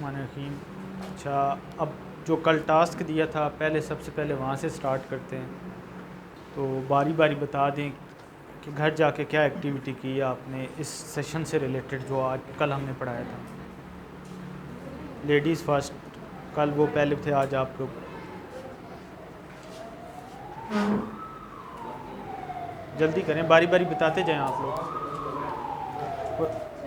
रहीम। अच्छा, अब जो कल टास्क दिया था सबसे पहले वहाँ से स्टार्ट करते हैं। तो बारी बारी बता दें कि घर जाके क्या एक्टिविटी की आपने इस सेशन से रिलेटेड जो आज कल हमने पढ़ाया था। लेडीज़ फर्स्ट, कल वो पहले थे, आज आप लोग। जल्दी करें, बारी बारी बताते जाएं आप लोग।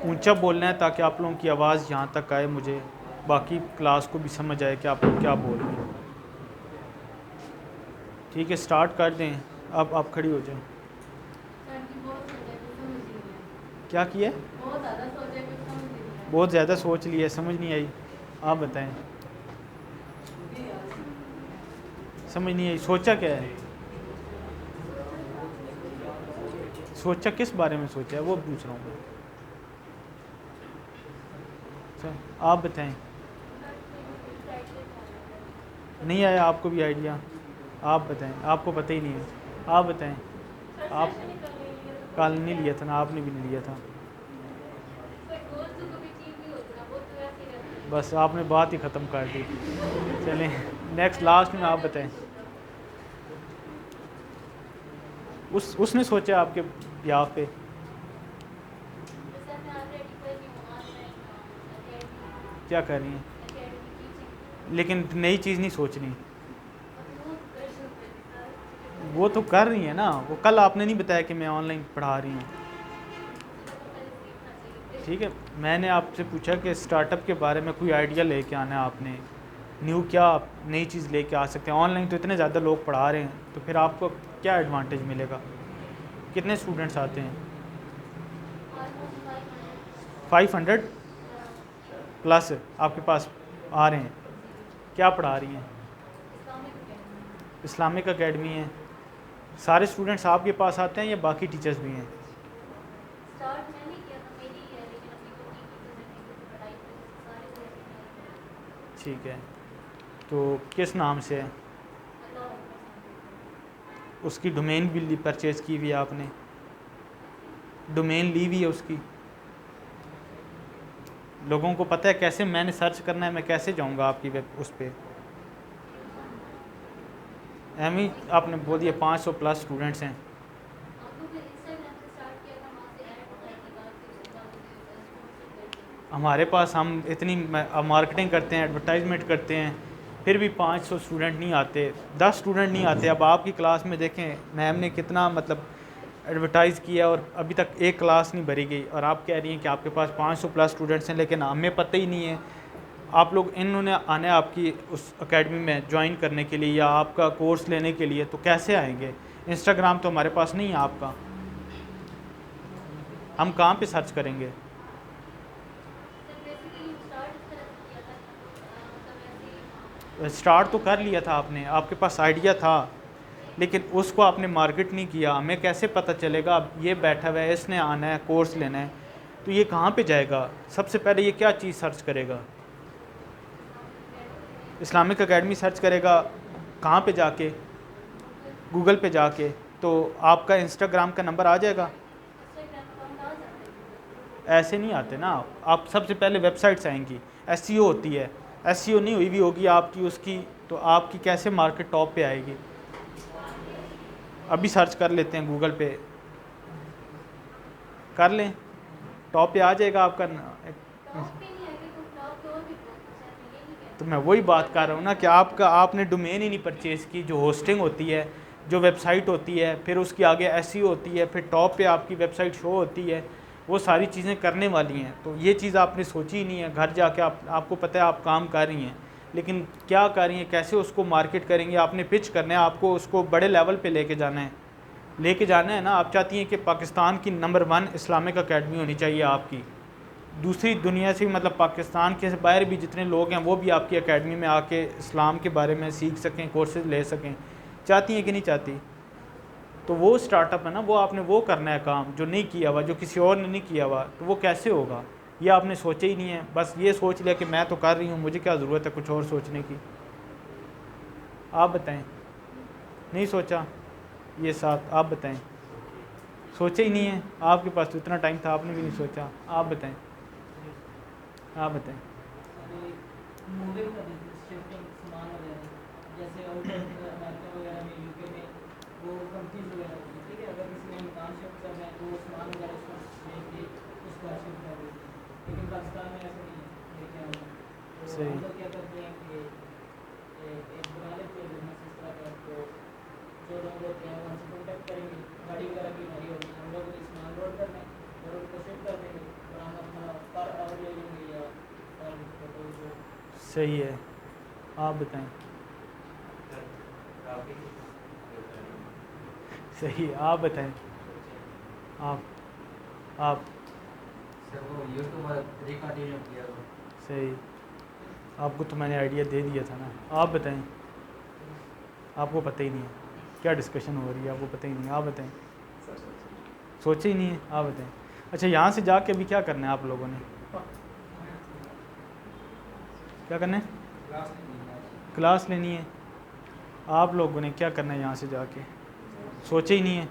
ऊंचा बोलना है ताकि आप लोगों की आवाज़ यहाँ तक आए, मुझे बाकी क्लास को भी समझ आए कि आप लोग क्या बोल रहे हैं। ठीक है, स्टार्ट कर दें। अब आप खड़ी हो जाएं। क्या किए? बहुत ज़्यादा सोच लिया, समझ नहीं आई। आप बताएं, समझ नहीं आई। सोचा क्या है? सोचा किस बारे में सोचा है वो पूछ रहा हूँ मैं। अच्छा, आप बताएं। नहीं आया आपको भी आइडिया? आप बताएं, आपको पता ही नहीं है। आप बताएं। आप कल नहीं लिया था ना, आपने भी नहीं लिया था। बस आपने बात ही ख़त्म कर दी। चलें नेक्स्ट, लास्ट में आप बताएं। उसने सोचा आपके ब्याह पे? क्या कर रही हैं? लेकिन नई चीज़ नहीं सोचनी। वो तो कर रही है ना, वो कल आपने नहीं बताया कि मैं ऑनलाइन पढ़ा रही हूँ। ठीक है, मैंने आपसे पूछा कि स्टार्टअप के बारे में कोई आइडिया लेके आना है आपने। न्यू क्या नई चीज़ लेके आ सकते हैं? ऑनलाइन तो इतने ज़्यादा लोग पढ़ा रहे हैं, तो फिर आपको क्या एडवांटेज मिलेगा? कितने स्टूडेंट्स आते हैं? 500 प्लस आपके पास आ रहे हैं। क्या पढ़ा रही हैं? इस्लामिक एकेडमी है। सारे स्टूडेंट्स आपके पास आते हैं या बाकी टीचर्स भी हैं? ठीक है, तो किस नाम से है? उसकी डोमेन भी परचेज़ की हुई है आपने? डोमेन ली हुई है उसकी? लोगों को पता है कैसे मैंने सर्च करना है, मैं कैसे जाऊंगा आपकी वेब उस पर? एम ही आपने बोल दिया 500 प्लस स्टूडेंट्स हैं। हमारे पास हम इतनी मार्केटिंग करते हैं, एडवर्टाइजमेंट करते हैं, फिर भी 500 स्टूडेंट नहीं आते, 10 स्टूडेंट नहीं आते। अब आपकी क्लास में देखें मैम ने कितना मतलब एडवर्टाइज़ किया और अभी तक एक क्लास नहीं भरी गई, और आप कह रही हैं कि आपके पास 500 प्लस स्टूडेंट्स हैं, लेकिन हमें पता ही नहीं है। आप लोग इन्होंने आने आपकी उस एकेडमी में ज्वाइन करने के लिए या आपका कोर्स लेने के लिए, तो कैसे आएंगे? इंस्टाग्राम तो हमारे पास नहीं है आपका, हम कहाँ पे सर्च करेंगे? स्टार्ट तो कर लिया था आपने, आपके पास आइडिया था, लेकिन उसको आपने मार्केट नहीं किया। हमें कैसे पता चलेगा अब ये बैठा हुआ है, इसने आना है, कोर्स लेना है, तो ये कहाँ पे जाएगा? सबसे पहले ये क्या चीज़ सर्च करेगा? इस्लामिक एकेडमी सर्च करेगा। कहाँ पे जाके? गूगल पे जाके। तो आपका इंस्टाग्राम का नंबर आ जाएगा। ऐसे नहीं आते ना, आप सबसे पहले वेबसाइट से आएंगी, एसईओ होती है। एसईओ नहीं हुई भी होगी आपकी उसकी, तो आपकी कैसे मार्केट टॉप पे आएगी? अभी सर्च कर लेते हैं गूगल पे, कर लें, टॉप पे आ जाएगा आपका। तो मैं वही बात कर रहा हूँ ना कि आपने डोमेन ही नहीं परचेज़ की। जो होस्टिंग होती है, जो वेबसाइट होती है, फिर उसकी आगे एसईओ होती है, फिर टॉप पे आपकी वेबसाइट शो होती है, वो सारी चीज़ें करने वाली हैं। तो ये चीज़ आपने सोची ही नहीं है। घर जाके आपको पता है आप काम कर रही हैं, लेकिन क्या कर रही हैं, कैसे उसको मार्केट करेंगे? आपने पिच करना है, आपको उसको बड़े लेवल पे लेके जाना है ना। आप चाहती हैं कि पाकिस्तान की नंबर 1 इस्लामिक एकेडमी होनी चाहिए आपकी, दूसरी दुनिया से मतलब पाकिस्तान के बाहर भी जितने लोग हैं वो भी आपकी एकेडमी में आके इस्लाम के बारे में सीख सकें, कोर्सेज ले सकें। चाहती हैं कि नहीं चाहती? तो वो स्टार्टअप है ना, वो आपने वो करना है काम जो नहीं किया हुआ, जो किसी और ने नहीं किया हुआ। तो वो कैसे होगा? ये आपने सोचा ही नहीं है। बस ये सोच लिया कि मैं तो कर रही हूँ, मुझे क्या ज़रूरत है कुछ और सोचने की? आप बताएं। नहीं सोचा ये साथ? आप बताएं। सोचा ही नहीं है, आपके पास तो इतना टाइम था, आपने भी नहीं सोचा। आप बताएं, आप बताएं। शिफ्टिंग सामान वगैरह, जैसे आउट ऑफ अमेरिका वगैरह में, यूके में वो कंपनीज वगैरह होती है, ठीक है, अगर किसी ने मकान शिफ्ट करना है तो वो सामान वगैरह उसको लेके उसको घर शिफ्ट कर देते हैं, लेकिन पाकिस्तान में ऐसा नहीं है, लेके आओ। तो सही। हम लोग क्या करते हैं कि एक बना लेते हैं बिजनेस इस तरह का, तो जो लोग होते हैं वो हमसे कॉन्टेक्ट करेंगे, गाड़ी वगैरह की हमारी होगी, हम लोग सामान लोड करना है और उनको शिफ्ट कर देंगे, और हम अपना पर आवर ले लेंगे या पर फोटो जो। सही है, आप बताएं। सही है, आप बताएं। आप सर वो यूट्यूब रिकॉर्डिंग किया वो। सही, आपको तो मैंने आइडिया दे दिया था ना। आप बताएं, आपको पता ही नहीं है क्या डिस्कशन हो रही है, आपको पता ही नहीं है। आप बताएं, सोचे ही नहीं है। आप बताएं। अच्छा, यहाँ से जाके अभी क्या करना है आप लोगों ने? क्या करना है? क्लास लेनी है। आप लोगों ने क्या करना है यहाँ से जाके? सोचे ही नहीं है।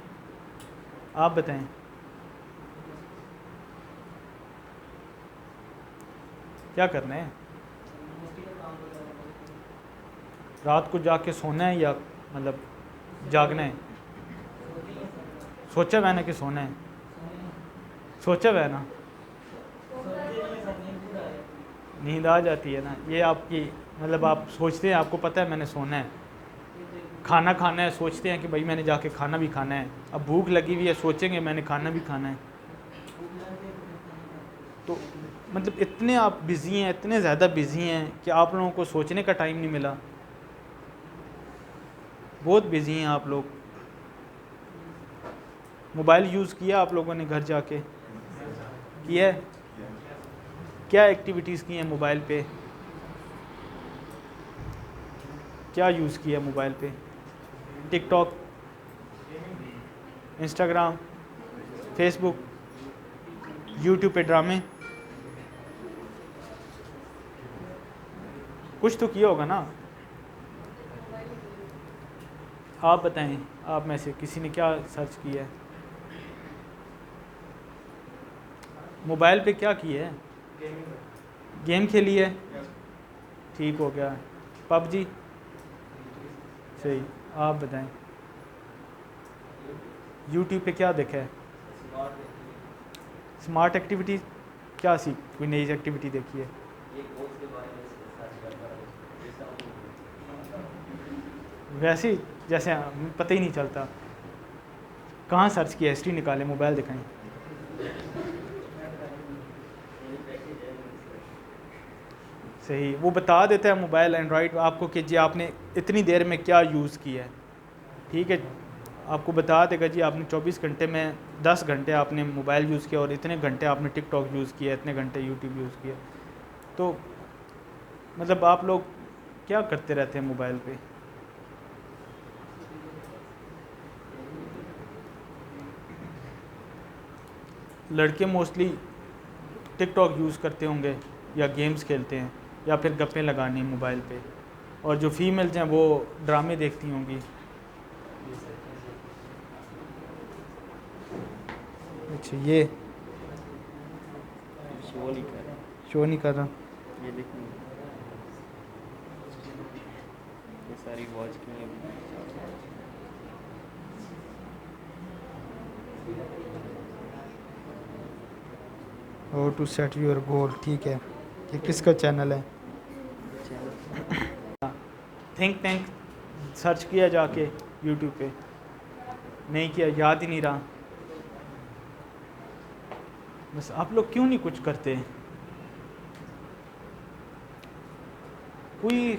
आप बताएं। क्या करना है? रात को जाके सोना है या मतलब जागना है? सोचा हुआ है ना कि सोना है? सोचा हुआ है ना? नींद आ जाती है ना, ये आपकी मतलब आप सोचते हैं, आपको पता है मैंने सोना है। खाना खाना है, सोचते हैं कि भाई मैंने जाके खाना भी खाना है। अब भूख लगी हुई है, सोचेंगे मैंने खाना भी खाना है। तो मतलब इतने आप बिज़ी हैं, इतने ज़्यादा बिज़ी हैं कि आप लोगों को सोचने का टाइम नहीं मिला। बहुत बिज़ी हैं आप लोग। मोबाइल यूज़ किया आप लोगों ने घर जाके? किया है? क्या एक्टिविटीज़ की हैं मोबाइल पे? क्या यूज़ किया मोबाइल पे? टिकटॉक, इंस्टाग्राम, फेसबुक, यूट्यूब पे ड्रामे, कुछ तो किया होगा ना। आप बताएं, आप में से किसी ने क्या सर्च किया है? मोबाइल पे क्या किया है? गेम खेली है, ठीक हो गया। पबजी, सही। आप बताएं, यूट्यूब पे क्या देखा है? स्मार्ट एक्टिविटीज़, क्या सीख, कोई नई एक्टिविटी देखी है? वैसे ही जैसे पता ही नहीं चलता। कहाँ सर्च किया? हिस्ट्री निकाले, मोबाइल दिखाएं। सही, वो बता देता है मोबाइल एंड्रॉयड आपको कि जी आपने इतनी देर में क्या यूज़ किया है। ठीक है, आपको बता देगा जी आपने 24 घंटे में 10 घंटे आपने मोबाइल यूज़ किया और इतने घंटे आपने टिकटॉक यूज़ किया, इतने घंटे यूट्यूब यूज़ किया। तो मतलब आप लोग क्या करते रहते हैं मोबाइल पे? लड़के मोस्टली टिकटॉक यूज़ करते होंगे या गेम्स खेलते हैं या फिर गप्पें लगानी मोबाइल पे, और जो फीमेल्स हैं वो ड्रामे देखती होंगी। अच्छा, ये शो नहीं कर रहा, शो नहीं कर रहा। ये देखिए ये सारी वॉच की है। How to set your goal, ठीक है। ये किसका चैनल है? थिंक टैंक सर्च किया जाके यूट्यूब पे? नहीं किया, याद ही नहीं रहा। बस आप लोग क्यों नहीं कुछ करते? कोई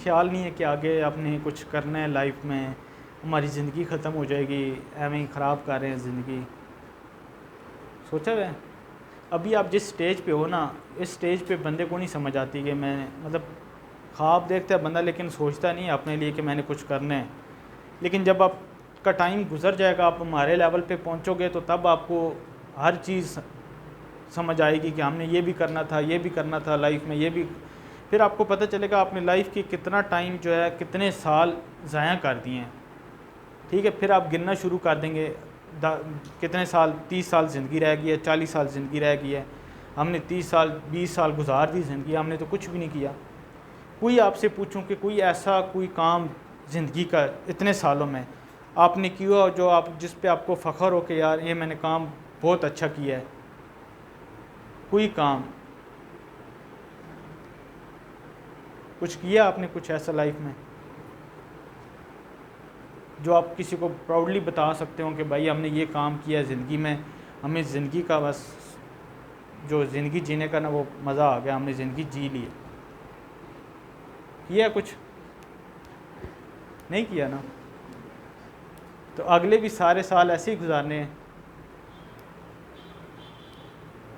ख्याल नहीं है कि आगे आपने कुछ करना है लाइफ में, हमारी ज़िंदगी ख़त्म हो जाएगी, एवं ही ख़राब कर रहे हैं ज़िंदगी। सोचा है? अभी आप जिस स्टेज पे हो ना, इस स्टेज पे बंदे को नहीं समझ आती कि मैं मतलब ख्वाब देखता है बंदा लेकिन सोचता नहीं है अपने लिए कि मैंने कुछ करना है। लेकिन जब आपका टाइम गुजर जाएगा, आप हमारे लेवल पे पहुंचोगे, तो तब आपको हर चीज़ समझ आएगी कि हमने ये भी करना था, ये भी करना था लाइफ में, ये भी। फिर आपको पता चलेगा आपने लाइफ की कितना टाइम जो है, कितने साल ज़ाया कर दिए हैं। ठीक है, फिर आप गिनना शुरू कर देंगे कितने साल, 30 साल ज़िंदगी रह गई है, 40 साल ज़िंदगी रह गई है, हमने 30 साल 20 साल गुजार दी ज़िंदगी, हमने तो कुछ भी नहीं किया। कोई आपसे पूछूं कि कोई ऐसा कोई काम ज़िंदगी का इतने सालों में आपने किया हो जो आप जिस पे आपको फ़ख्र हो कि यार ये मैंने काम बहुत अच्छा किया है, कोई काम कुछ किया आपने कुछ ऐसा लाइफ में जो आप किसी को प्राउडली बता सकते हो कि भाई हमने ये काम किया ज़िंदगी में, हमें ज़िंदगी का बस जो ज़िंदगी जीने का ना वो मज़ा आ गया, हमने ज़िंदगी जी ली। किया कुछ नहीं किया ना, तो अगले भी सारे साल ऐसे ही गुजारने हैं।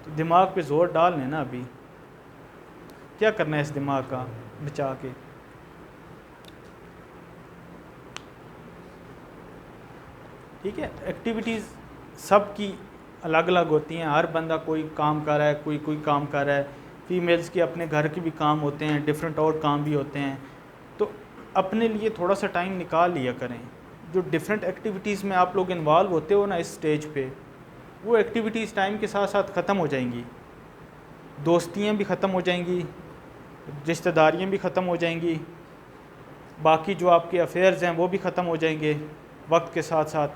तो दिमाग पे ज़ोर डालने ना, अभी क्या करना है इस दिमाग का बचा के। ठीक है, एक्टिविटीज़ सबकी अलग अलग होती हैं, हर बंदा कोई काम कर रहा है, कोई काम कर रहा है। फीमेल्स के अपने घर के भी काम होते हैं, डिफरेंट और काम भी होते हैं। तो अपने लिए थोड़ा सा टाइम निकाल लिया करें। जो डिफरेंट एक्टिविटीज़ में आप लोग इन्वॉल्व होते हो ना इस स्टेज पे, वो एक्टिविटीज़ टाइम के साथ साथ ख़त्म हो जाएंगी। दोस्तियाँ भी ख़त्म हो जाएंगी, रिश्तेदारियाँ भी ख़त्म हो जाएंगी, बाकी जो आपके अफेयर्स हैं वो भी ख़त्म हो जाएंगे वक्त के साथ साथ।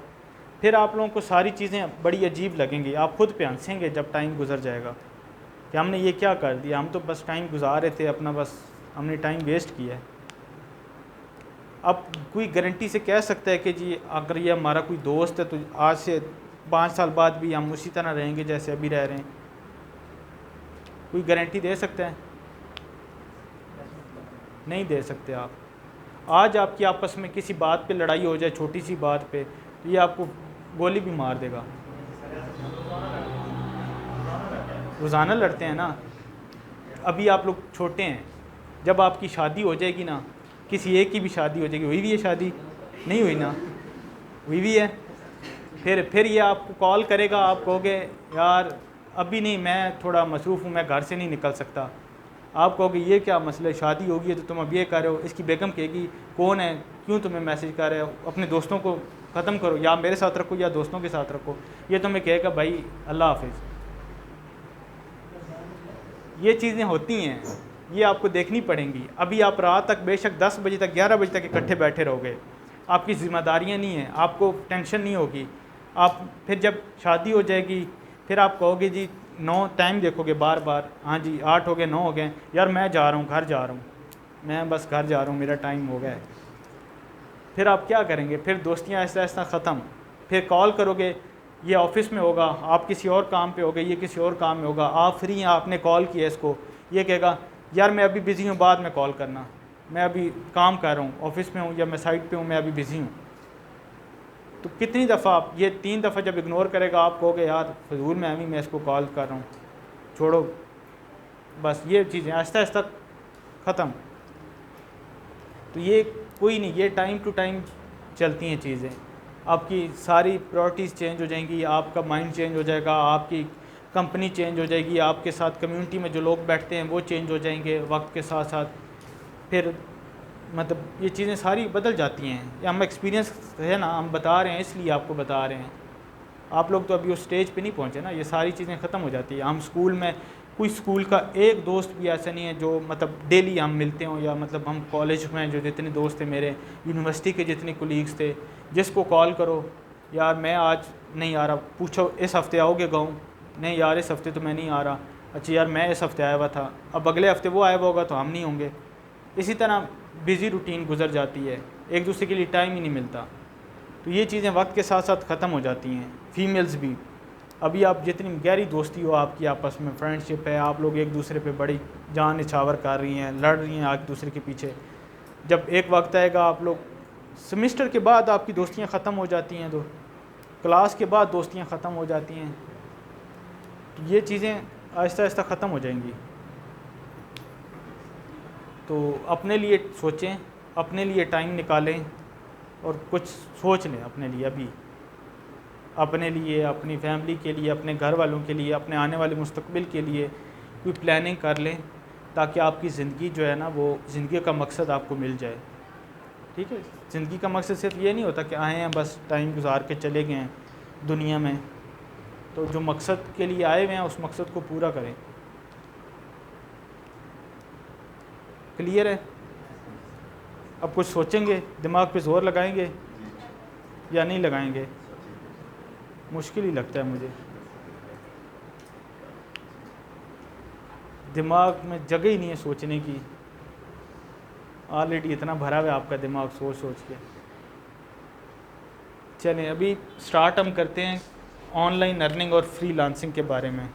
फिर आप लोगों को सारी चीज़ें बड़ी अजीब लगेंगी, आप खुद पे हंसेंगे जब टाइम गुजर जाएगा कि हमने ये क्या कर दिया, हम तो बस टाइम गुजार रहे थे अपना, बस हमने टाइम वेस्ट किया है। अब कोई गारंटी से कह सकता है कि जी अगर ये हमारा कोई दोस्त है तो आज से 5 साल बाद भी हम उसी तरह रहेंगे जैसे अभी रह रहे हैं? कोई गारंटी दे सकता है? नहीं दे सकते आप। आज आपकी आपस में किसी बात पे लड़ाई हो जाए, छोटी सी बात पे, तो ये आपको गोली भी मार देगा। रोज़ाना लड़ते हैं ना। अभी आप लोग छोटे हैं, जब आपकी शादी हो जाएगी ना, किसी एक की भी शादी हो जाएगी, हुई भी है शादी? नहीं हुई ना, हुई भी है। फिर ये आपको कॉल करेगा, आप कहोगे यार अभी नहीं, मैं थोड़ा मसरूफ़ हूँ, मैं घर से नहीं निकल सकता। आप कहोगे ये क्या मसला है, शादी होगी है तो तुम अब ये कर रहे हो। इसकी बेगम कहेगी कौन है, क्यों तुम्हें मैसेज कर रहे हो, अपने दोस्तों को ख़त्म करो, या मेरे साथ रखो या दोस्तों के साथ रखो। ये तुम्हें कहेगा भाई अल्लाह हाफिज़। ये चीज़ें होती हैं, ये आपको देखनी पड़ेंगी। अभी आप रात तक बेशक 10 बजे तक 11 बजे तक इकट्ठे बैठे रहोगे, आपकी ज़िम्मेदारियाँ नहीं हैं, आपको टेंशन नहीं होगी। आप फिर जब शादी हो जाएगी फिर आप कहोगे जी 9 टाइम देखोगे बार बार, हाँ जी 8 हो गए 9 हो गए, यार मैं जा रहा हूँ, घर जा रहा हूँ, मैं बस घर जा रहा हूँ, मेरा टाइम हो गया है। फिर आप क्या करेंगे? फिर दोस्तियाँ ऐसा ऐसा ख़त्म। फिर कॉल करोगे, ये ऑफिस में होगा, आप किसी और काम पे होगे, ये किसी और काम में होगा, आप फ्री हैं, आपने कॉल किया इसको, ये कहेगा यार मैं अभी बिज़ी हूँ, बाद में कॉल करना, मैं अभी काम कर रहा हूँ, ऑफिस में हूँ या मैं साइट पे हूँ, मैं अभी बिज़ी हूँ। तो कितनी दफ़ा आप ये 3 दफ़ा जब इग्नोर करेगा, आप कहोगे यार फजूल में मैं इसको कॉल कर रहा हूँ, छोड़ो। बस ये चीज़ें आहिस्ता आहिस्ता ख़त्म। तो ये कोई नहीं, ये टाइम टू टाइम चलती हैं चीज़ें। आपकी सारी प्रायोरिटीज़ चेंज हो जाएंगी, आपका माइंड चेंज हो जाएगा, आपकी कंपनी चेंज हो जाएगी, आपके साथ कम्युनिटी में जो लोग बैठते हैं वो चेंज हो जाएंगे वक्त के साथ साथ। फिर मतलब ये चीज़ें सारी बदल जाती हैं। ये हम एक्सपीरियंस है ना, हम बता रहे हैं इसलिए आपको बता रहे हैं। आप लोग तो अभी उस स्टेज पे नहीं पहुँचे ना, ये सारी चीज़ें ख़त्म हो जाती है। हम स्कूल में कोई स्कूल का एक दोस्त भी ऐसा नहीं है जो मतलब डेली हम मिलते हों, या मतलब हम कॉलेज में जो जितने दोस्त थे मेरे, यूनिवर्सिटी के जितने कोलीग्स थे, जिसको कॉल करो यार मैं आज नहीं आ रहा, पूछो इस हफ़्ते आओगे गाँव, नहीं यार इस हफ़्ते तो मैं नहीं आ रहा, अच्छा यार मैं इस हफ़्ते आया हुआ था, अब अगले हफ़्ते वो आया हुआ होगा तो हम नहीं होंगे। इसी तरह बिज़ी रूटीन गुजर जाती है, एक दूसरे के लिए टाइम ही नहीं मिलता। तो ये चीज़ें वक्त के साथ साथ ख़त्म हो जाती हैं। फीमेल्स भी, अभी आप जितनी गहरी दोस्ती हो आपकी आपस में, फ्रेंडशिप है, आप लोग एक दूसरे पे बड़ी जान निछावर कर रही हैं, लड़ रही हैं एक दूसरे के पीछे, जब एक वक्त आएगा आप लोग सेमेस्टर के बाद आपकी दोस्तियां ख़त्म हो जाती हैं, तो क्लास के बाद दोस्तियां ख़त्म हो जाती हैं। तो ये चीज़ें आहिस्ता आहिस्ता ख़त्म हो जाएंगी। तो अपने लिए सोचें, अपने लिए टाइम निकालें और कुछ सोच लें अपने लिए, अभी अपने लिए, अपनी फैमिली के लिए, अपने घर वालों के लिए, अपने आने वाले मुस्तकबिल के लिए कोई प्लानिंग कर लें, ताकि आपकी ज़िंदगी जो है ना वो ज़िंदगी का मकसद आपको मिल जाए। ठीक है, ज़िंदगी का मकसद सिर्फ ये नहीं होता कि आए हैं बस टाइम गुजार के चले गए हैं दुनिया में। तो जो मकसद के लिए आए हुए हैं उस मकसद को पूरा करें। क्लियर है? अब कुछ सोचेंगे, दिमाग पे जोर लगाएंगे जी या नहीं लगाएंगे? सब ठीक है। मुश्किल ही लगता है मुझे, दिमाग में जगह ही नहीं है सोचने की। ऑलरेडी इतना भरा हुआ है आपका दिमाग सोच सोच के। चलें अभी स्टार्ट हम करते हैं ऑनलाइन अर्निंग और फ्रीलांसिंग के बारे में।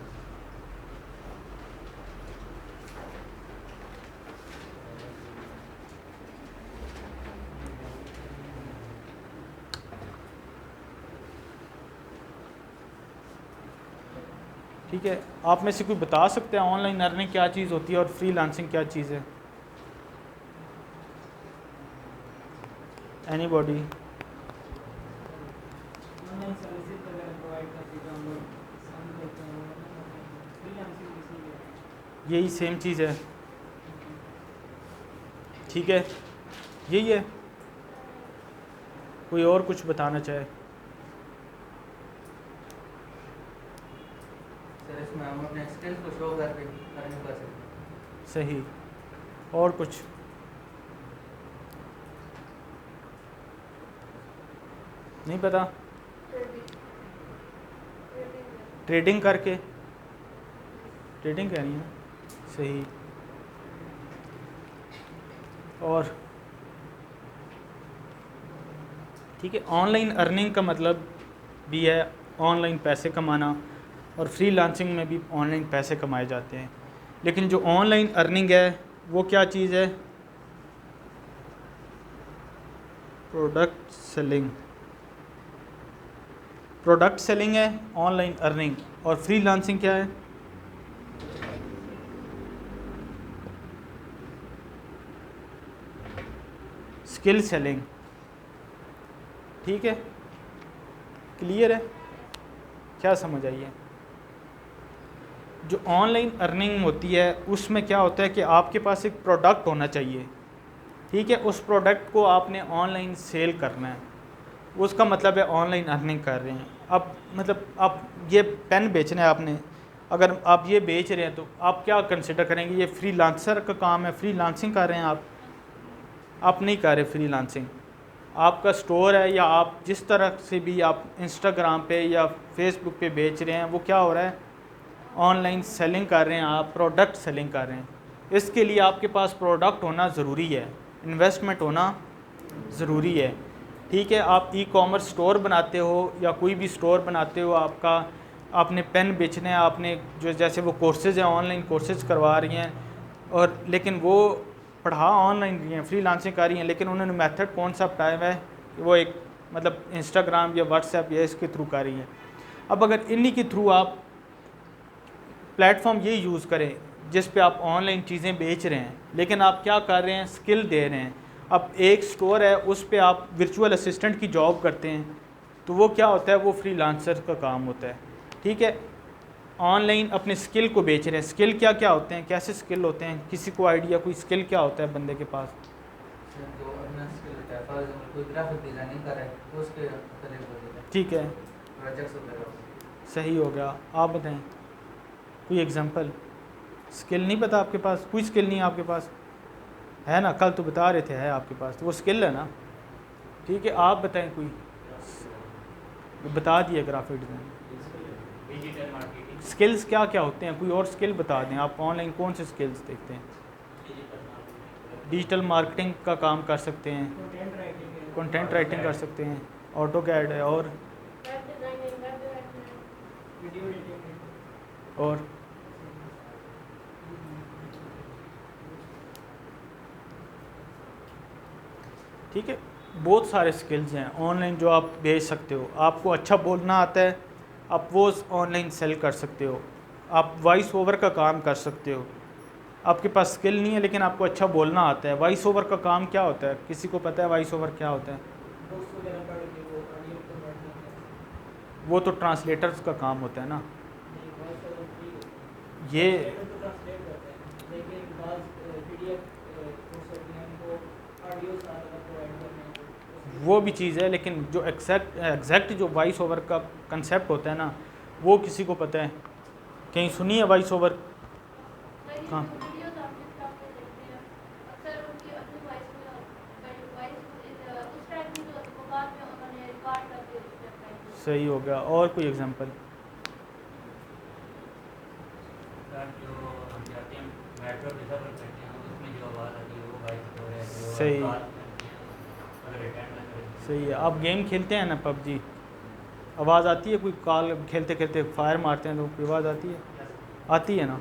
ठीक है, आप में से कोई बता सकते हैं ऑनलाइन अर्निंग क्या चीज़ होती है और फ्रीलांसिंग क्या चीज़ है? एनीबॉडी? ऑनलाइन सर्विसेज वगैरह प्रोवाइड करती है, हम लोग काम करते हैं, फ्रीलांसिंग किसी भी यही सेम चीज़ है, ठीक है, यही है। कोई और कुछ बताना चाहे? सर इसमें हम अपने स्किल्स को शो करके अर्निंग कर सकते हैं। सही, और कुछ? नहीं पता? ट्रेडिंग करके, ट्रेडिंग करनी है, सही। और ठीक है, ऑनलाइन अर्निंग का मतलब भी है ऑनलाइन पैसे कमाना, और फ्रीलांसिंग में भी ऑनलाइन पैसे कमाए जाते हैं। लेकिन जो ऑनलाइन अर्निंग है वो क्या चीज़ है? Product selling. प्रोडक्ट सेलिंग है ऑनलाइन अर्निंग, और फ्रीलांसिंग क्या है? Skill selling. ठीक है, क्लियर है? क्या समझ आई है? जो ऑनलाइन अर्निंग होती है उसमें क्या होता है कि आपके पास एक प्रोडक्ट होना चाहिए, ठीक है, उस प्रोडक्ट को आपने ऑनलाइन सेल करना है, उसका मतलब है ऑनलाइन अर्निंग कर रहे हैं। अब मतलब आप ये पेन बेचना है आपने, अगर आप ये बेच रहे हैं तो आप क्या कंसिडर करेंगे? ये फ्रीलांसर का काम है, फ्रीलांसिंग कर रहे हैं आप नहीं कर रहे फ्रीलांसिंग। आपका स्टोर है, या आप जिस तरह से भी आप इंस्टाग्राम पे या फेसबुक पे बेच रहे हैं, वो क्या हो रहा है? ऑनलाइन सेलिंग कर रहे हैं, आप प्रोडक्ट सेलिंग कर रहे हैं। इसके लिए आपके पास प्रोडक्ट होना ज़रूरी है, इन्वेस्टमेंट होना ज़रूरी है, ठीक है। आप ई कॉमर्स स्टोर बनाते हो या कोई भी स्टोर बनाते हो, आपने पेन बेचने हैं, आपने जो जैसे वो कोर्सेज़ हैं, ऑनलाइन कोर्सेज़ करवा रही हैं, और लेकिन वो पढ़ा ऑनलाइन रही हैं, फ्रीलांसिंग कर रही हैं, लेकिन उन्होंने मेथड कौन सा अपनाया है कि वो एक मतलब इंस्टाग्राम या व्हाट्सएप या इसके थ्रू कर रही हैं। अब अगर इन्हीं के थ्रू आप प्लेटफॉर्म ये यूज़ करें जिस पे आप ऑनलाइन चीज़ें बेच रहे हैं, लेकिन आप क्या कर रहे हैं? स्किल दे रहे हैं। अब एक स्टोर है, उस पे आप वर्चुअल असिस्टेंट की जॉब करते हैं, तो वो क्या होता है? वो फ्रीलांसर का काम होता है, ठीक है। ऑनलाइन अपने स्किल को बेच रहे हैं। स्किल क्या क्या होते हैं, कैसे स्किल होते हैं? किसी को आइडिया, कोई स्किल क्या होता है बंदे के पास? जो अपना स्किल होता है, फॉर एग्जाम्पल कोई ग्राफिक डिज़ाइनिंग कर रहा है तो उसके करियर होता है, ठीक है, प्रोजेक्ट्स वगैरह। सही हो गया। आप बताएं कोई एग्जांपल। स्किल नहीं पता आपके पास? कोई स्किल नहीं है आपके पास? है ना, कल तो बता रहे थे है आपके पास, तो वो स्किल है ना, ठीक है। आप बताएं कोई, बता दिए graphic design. Digital marketing, skills क्या क्या होते हैं? कोई और स्किल बता दें। आप ऑनलाइन कौन से स्किल्स देखते हैं? डिजिटल मार्केटिंग का काम कर सकते हैं, कंटेंट राइटिंग है, कंटेंट राइटिंग कर सकते हैं, ऑटो कैड है, और वीडियो एडिटिंग है, और ठीक है, बहुत सारे स्किल्स हैं ऑनलाइन जो आप बेच सकते हो। आपको अच्छा बोलना आता है, आप वो ऑनलाइन सेल कर सकते हो। आप वॉइस ओवर का काम कर सकते हो। आपके पास स्किल नहीं है लेकिन आपको अच्छा बोलना आता है। वॉइस ओवर का काम क्या होता है? किसी को पता है वॉइस ओवर क्या होता है? बुक्स वगैरह पढ़ के वो ऑडियो को पढ़ के, वो तो ट्रांसलेटर्स का काम होता है ना। नहीं वॉइस ओवर फ्री ये तो ट्रांसलेट करते हैं, लेकिन बाज़ पीडीएफ कोर्स होते हैं उनको ऑडियो सारा प्रोवाइड करते हैं, वो भी चीज़ है, लेकिन जो एग्जैक्ट जो वॉइस ओवर का कंसेप्ट होता है ना, वो किसी को पता है? कहीं सुनी है वॉइस ओवर? कहाँ? सही हो गया। और कोई एग्जांपल? सर जो हम जाते हैं मेट्रो रिजर्व करते हैं उसमें जो आवाज़ आती है वो वॉइस ओवर है, जो सही। कॉल करते हैं अगर रिटर्न ना करें। सही है। आप गेम खेलते हैं ना पबजी, आवाज़ आती है कोई कॉल खेलते खेलते फायर मारते हैं तो कोई आवाज़ आती है? आती है ना,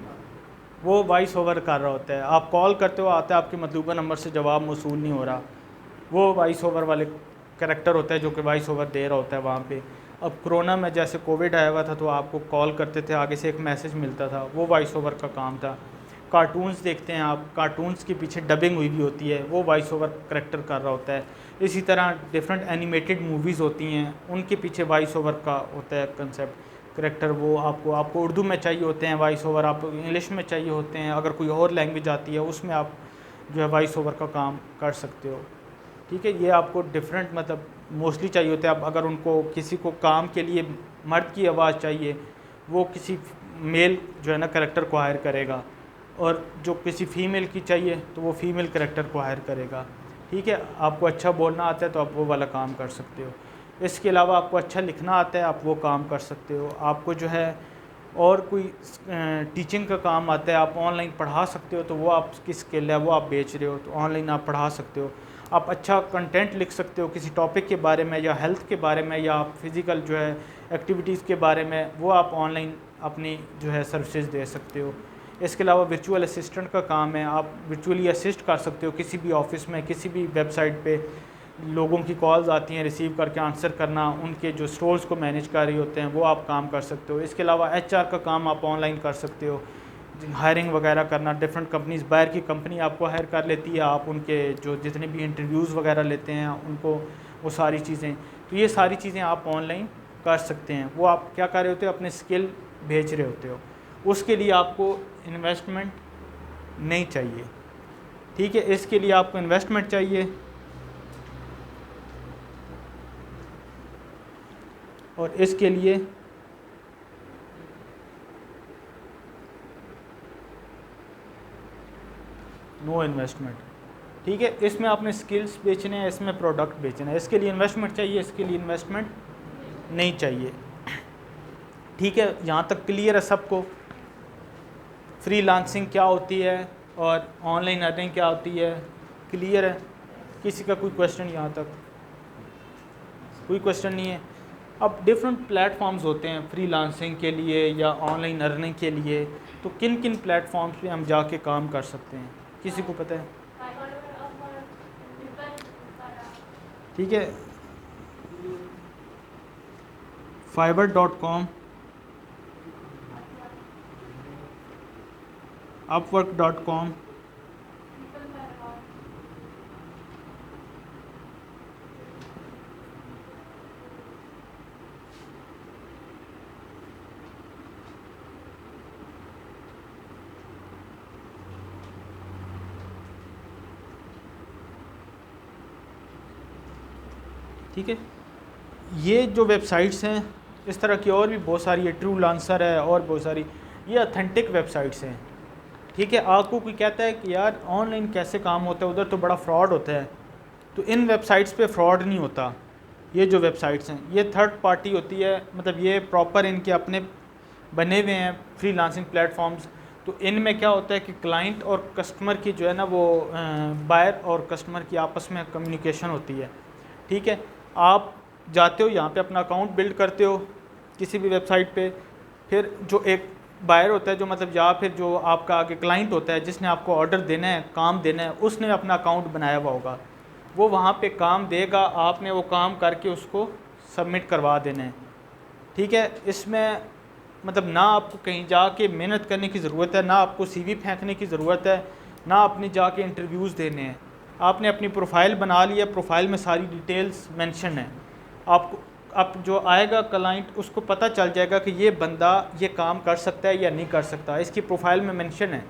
वो वॉइस ओवर कर रहा होता है। आप कॉल करते हो, आता है आपके मतलूबा नंबर से जवाब मौसूल नहीं हो रहा, वो वॉइस ओवर वाले करैक्टर होता है जो कि वॉइस ओवर दे रहा होता है वहाँ पे। अब कोरोना में जैसे कोविड आया हुआ था तो आपको कॉल करते थे, आगे से एक मैसेज मिलता था, वो वॉइस ओवर का काम था। कार्टून्स देखते हैं आप, कार्टून्स के पीछे डबिंग हुई भी होती है, वो वॉइस ओवर करैक्टर कर रहा होता है। इसी तरह डिफरेंट एनिमेटेड मूवीज़ होती हैं, उनके पीछे वॉइस ओवर का होता है कंसेप्ट, करैक्टर। वो आपको उर्दू में चाहिए होते हैं वॉइस ओवर, आपको इंग्लिश में चाहिए होते हैं, अगर कोई और लैंग्वेज आती है उसमें आप जो है वॉइस ओवर का काम कर सकते हो। ठीक है, ये आपको डिफरेंट मतलब मोस्टली चाहिए होते हैं। अब अगर उनको किसी को काम के लिए मर्द की आवाज़ चाहिए, वो किसी मेल जो है ना करैक्टर को हायर करेगा, और जो किसी फ़ीमेल की चाहिए तो वो फीमेल करैक्टर को हायर करेगा। ठीक है, आपको अच्छा बोलना आता है तो आप वो वाला काम कर सकते हो। इसके अलावा आपको अच्छा लिखना आता है, आप वो काम कर सकते हो। आपको जो है और कोई टीचिंग का काम आता है, आप ऑनलाइन पढ़ा सकते हो, तो वो आपकी स्किल है, वो आप बेच रहे हो तो ऑनलाइन आप पढ़ा सकते हो। आप अच्छा कंटेंट लिख सकते हो किसी टॉपिक के बारे में, या हेल्थ के बारे में, या आप फिज़िकल जो है एक्टिविटीज़ के बारे में, वो आप ऑनलाइन अपनी जो है सर्विसेज दे सकते हो। इसके अलावा वर्चुअल असिस्टेंट का काम है, आप वर्चुअली असिस्ट कर सकते हो किसी भी ऑफिस में, किसी भी वेबसाइट पे लोगों की कॉल्स आती हैं, रिसीव करके आंसर करना, उनके जो स्टोर्स को मैनेज कर रही होते हैं वो आप काम कर सकते हो। इसके अलावा एचआर का काम आप ऑनलाइन कर सकते हो, हायरिंग वगैरह करना, डिफरेंट कंपनीज, बाहर की कंपनी आपको हायर कर लेती है, आप उनके जो जितने भी इंटरव्यूज़ वगैरह लेते हैं उनको, वो सारी चीज़ें, तो ये सारी चीज़ें आप ऑनलाइन कर सकते हैं। वो आप क्या कर रहे होते हो, अपने स्किल भेज रहे होते हो, उसके लिए आपको इन्वेस्टमेंट नहीं चाहिए। ठीक है, इसके लिए आपको इन्वेस्टमेंट चाहिए, और इसके लिए नो इन्वेस्टमेंट। ठीक है, इसमें आपने स्किल्स बेचने हैं, इसमें प्रोडक्ट बेचना है, इसके लिए इन्वेस्टमेंट चाहिए, इसके लिए इन्वेस्टमेंट नहीं चाहिए। ठीक है, यहाँ तक क्लियर है सबको? फ्रीलांसिंग क्या होती है और ऑनलाइन अर्निंग क्या होती है, क्लियर है? किसी का कोई क्वेश्चन यहाँ तक? कोई क्वेश्चन नहीं है? अब डिफरेंट प्लेटफॉर्म्स होते हैं फ्रीलांसिंग के लिए या ऑनलाइन अर्निंग के लिए, तो किन किन प्लेटफॉर्म्स पे हम जाके काम कर सकते हैं, किसी को पता है? ठीक है, fiverr.com, upwork.com, ठीक है। ये जो वेबसाइट्स हैं, इस तरह की और भी बहुत सारी है, ट्रू लांसर है और बहुत सारी, ये ऑथेंटिक वेबसाइट्स हैं। ठीक है, आपको कोई कहता है कि यार ऑनलाइन कैसे काम होता है, उधर तो बड़ा फ्रॉड होता है, तो इन वेबसाइट्स पे फ्रॉड नहीं होता। ये जो वेबसाइट्स हैं ये थर्ड पार्टी होती है, मतलब ये प्रॉपर इनके अपने बने हुए हैं फ्रीलांसिंग प्लेटफॉर्म्स। तो इनमें क्या होता है कि क्लाइंट और कस्टमर की जो है ना, वो बायर और कस्टमर की आपस में कम्युनिकेशन होती है। ठीक है, आप जाते हो यहाँ पे अपना अकाउंट बिल्ड करते हो किसी भी वेबसाइट पे, फिर जो एक बायर होता है, जो मतलब या फिर जो आपका आगे क्लाइंट होता है जिसने आपको ऑर्डर देना है, काम देना है, उसने अपना अकाउंट बनाया हुआ होगा, वो वहाँ पे काम देगा, आपने वो काम करके उसको सबमिट करवा देना है। ठीक है, इसमें मतलब ना आपको कहीं जाके मेहनत करने की ज़रूरत है, ना आपको सीवी फेंकने की ज़रूरत है, ना आपने जाके इंटरव्यूज़ देने हैं। आपने अपनी प्रोफाइल बना लिया, प्रोफाइल में सारी डिटेल्स मेंशन है, आपको अब जो आएगा क्लाइंट उसको पता चल जाएगा कि ये बंदा ये काम कर सकता है या नहीं कर सकता, इसकी प्रोफाइल में मेंशन है।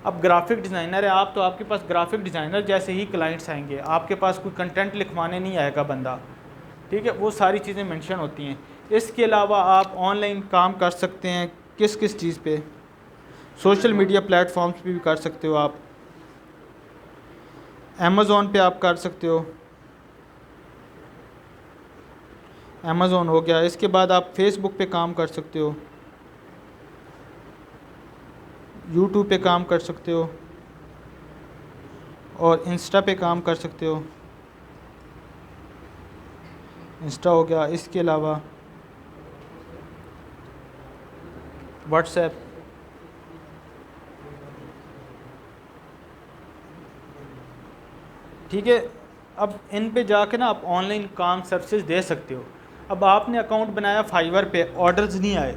अब ग्राफिक डिज़ाइनर है आप, तो आपके पास ग्राफिक डिज़ाइनर जैसे ही क्लाइंट्स आएंगे, आपके पास कोई कंटेंट लिखवाने नहीं आएगा बंदा। ठीक है, वो सारी चीज़ें मेंशन होती हैं। इसके अलावा आप ऑनलाइन काम कर सकते हैं किस किस चीज़ पे, सोशल मीडिया प्लेटफॉर्म्स पे भी कर सकते हो आप, अमेज़ॉन पे आप कर सकते हो, अमेज़ोन हो गया। इसके बाद आप फेसबुक पे काम कर सकते हो, यूट्यूब पे काम कर सकते हो और इंस्टा पे काम कर सकते हो। इंस्टा हो गया, इसके अलावा व्हाट्सएप, ठीक है। अब इन पे जाके ना आप ऑनलाइन काम सर्विसेज दे सकते हो। अब आपने अकाउंट बनाया फाइवर पे, ऑर्डर्स नहीं आए,